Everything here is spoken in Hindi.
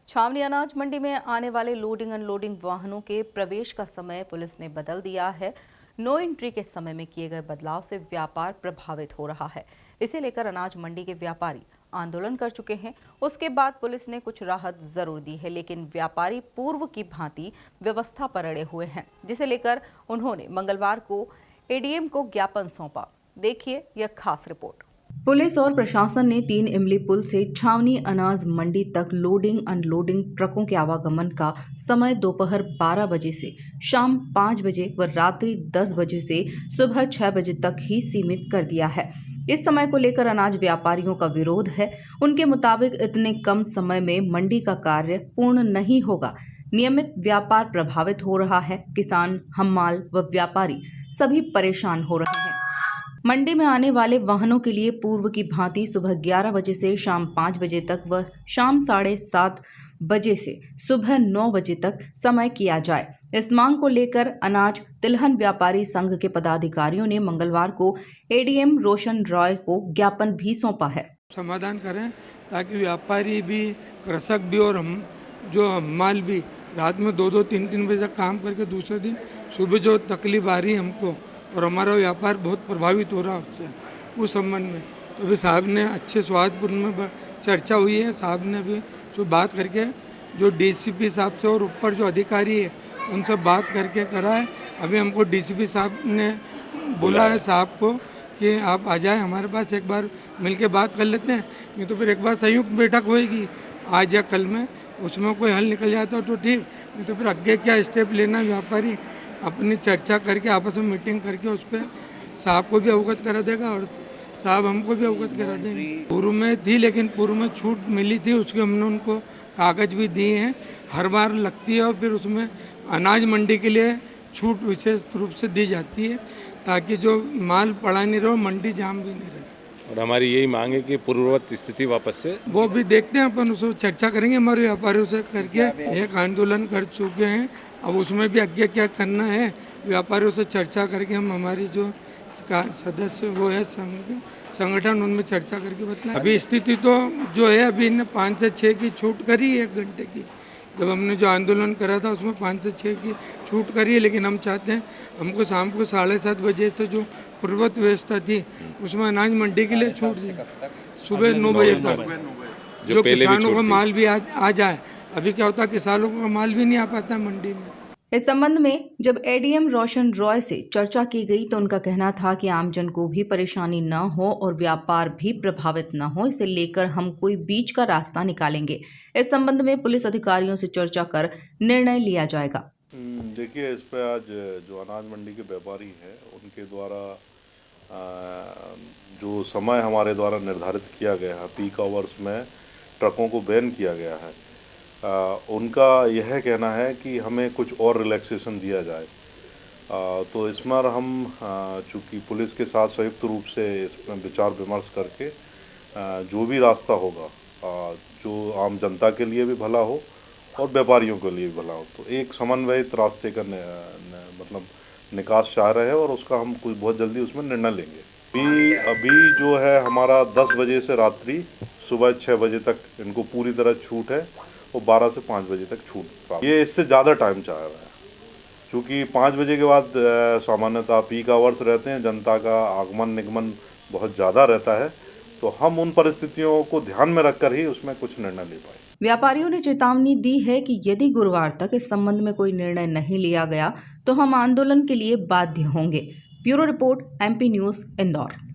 छावनी अनाज मंडी में आने वाले लोडिंग अनलोडिंग वाहनों के प्रवेश का समय पुलिस ने बदल दिया है। नो एंट्री के समय में किए गए बदलाव से व्यापार प्रभावित हो रहा है। इसे लेकर अनाज मंडी के व्यापारी आंदोलन कर चुके हैं। उसके बाद पुलिस ने कुछ राहत जरूर दी है, लेकिन व्यापारी पूर्व की भांति व्यवस्था पर अड़े हुए हैं, जिसे लेकर उन्होंने मंगलवार को एडीएम को ज्ञापन सौंपा। देखिए यह खास रिपोर्ट। पुलिस और प्रशासन ने 3 इमली पुल से छावनी अनाज मंडी तक लोडिंग अनलोडिंग ट्रकों के आवागमन का समय दोपहर 12 बजे से शाम 5 बजे व रात्रि 10 बजे से सुबह 6 बजे तक ही सीमित कर दिया है। इस समय को लेकर अनाज व्यापारियों का विरोध है। उनके मुताबिक इतने कम समय में मंडी का कार्य पूर्ण नहीं होगा। नियमित व्यापार प्रभावित हो रहा है। किसान, हम्माल व व्यापारी सभी परेशान हो रहे हैं। मंडी में आने वाले वाहनों के लिए पूर्व की भांति सुबह 11 बजे से शाम 5 बजे तक व शाम 7:30 बजे से सुबह 9 बजे तक समय किया जाए। इस मांग को लेकर अनाज तिलहन व्यापारी संघ के पदाधिकारियों ने मंगलवार को एडीएम रोशन रॉय को ज्ञापन भी सौंपा है। समाधान करें ताकि व्यापारी भी, कृषक भी और हम जो हम्माल भी रात में 2-2, 3-3 बजे तक काम करके दूसरे दिन सुबह जो तकलीफ आ रही है हमको और हमारा व्यापार बहुत प्रभावित हो रहा है उससे, उस संबंध में तो अभी साहब ने अच्छे स्वादपूर्ण में चर्चा हुई है। साहब ने भी जो बात करके जो डीसीपी साहब से और ऊपर जो अधिकारी है उनसे बात करके करा है। अभी हमको डीसीपी साहब ने बोला है साहब को कि आप आ जाए हमारे पास, एक बार मिल के बात कर लेते हैं, नहीं तो फिर एक बार संयुक्त बैठक होएगी आज या कल में, उसमें कोई हल निकल जाता तो ठीक, नहीं तो फिर आगे क्या स्टेप लेना व्यापारी अपनी चर्चा करके आपस में मीटिंग करके उस पर साहब को भी अवगत करा देगा और साहब हमको भी अवगत करा देंगे। पूर्व में थी, लेकिन पूर्व में छूट मिली थी, उसके हमने उनको कागज भी दिए हैं। हर बार लगती है और फिर उसमें अनाज मंडी के लिए छूट विशेष रूप से दी जाती है ताकि जो माल पड़ा नहीं रहे, मंडी जाम भी नहीं रहे। और हमारी यही मांग है कि पूर्ववत स्थिति वापस से वो भी देखते हैं, अपन उसको चर्चा करेंगे हमारे व्यापारियों से करके। एक आंदोलन कर चुके हैं, अब उसमें भी आगे क्या करना है व्यापारियों से चर्चा करके हम हमारी जो सदस्य वो है संगठन उनमें चर्चा करके बतलाएं। अभी स्थिति तो जो है अभी इन्हें 5 से 6 की छूट करी है 1 घंटे की। जब हमने जो आंदोलन करा था उसमें 5 से 6 की छूट करी है, लेकिन हम चाहते हैं हमको शाम को 7:30 बजे से जो पूर्ववत व्यवस्था थी उसमें अनाज मंडी के लिए छूट दी, सुबह 9 बजे तक जो किसानों का माल भी आ जाए। अभी क्या होता है किसानों का माल भी नहीं आ पाता मंडी में। इस संबंध में जब एडीएम रोशन रॉय से चर्चा की गई तो उनका कहना था कि आमजन को भी परेशानी न हो और व्यापार भी प्रभावित न हो, इसे लेकर हम कोई बीच का रास्ता निकालेंगे। इस संबंध में पुलिस अधिकारियों से चर्चा कर निर्णय लिया जाएगा। देखिए, इस पे आज जो अनाज मंडी के व्यापारी हैं उनके द्वारा जो समय हमारे द्वारा निर्धारित किया गया है, पीक आवर्स में ट्रकों को बैन किया गया है, उनका यह कहना है कि हमें कुछ और रिलैक्सेशन दिया जाए। तो इसमें हम चूँकि पुलिस के साथ संयुक्त रूप से इसमें विचार विमर्श करके जो भी रास्ता होगा जो आम जनता के लिए भी भला हो और व्यापारियों के लिए भी भला हो, तो एक समन्वयित रास्ते का मतलब निकास चाह रहे हैं और उसका हम कुछ बहुत जल्दी उसमें निर्णय लेंगे। अभी जो है हमारा 10 बजे से रात्रि सुबह 6 बजे तक इनको पूरी तरह छूट है और 12 से 5 बजे तक छूट। ये इससे ज़्यादा टाइम चाह रहा है क्योंकि 5 बजे के बाद सामान्यतः पीक आवर्स रहते हैं, जनता का आगमन निगमन बहुत ज़्यादा रहता है, तो हम उन परिस्थितियों को ध्यान में रखकर ही उसमें कुछ निर्णय ले पाए। व्यापारियों ने चेतावनी दी है कि यदि गुरुवार तक इस संबंध में कोई निर्णय नहीं लिया गया तो हम आंदोलन के लिए बाध्य होंगे। Bureau report, MP news, Indore.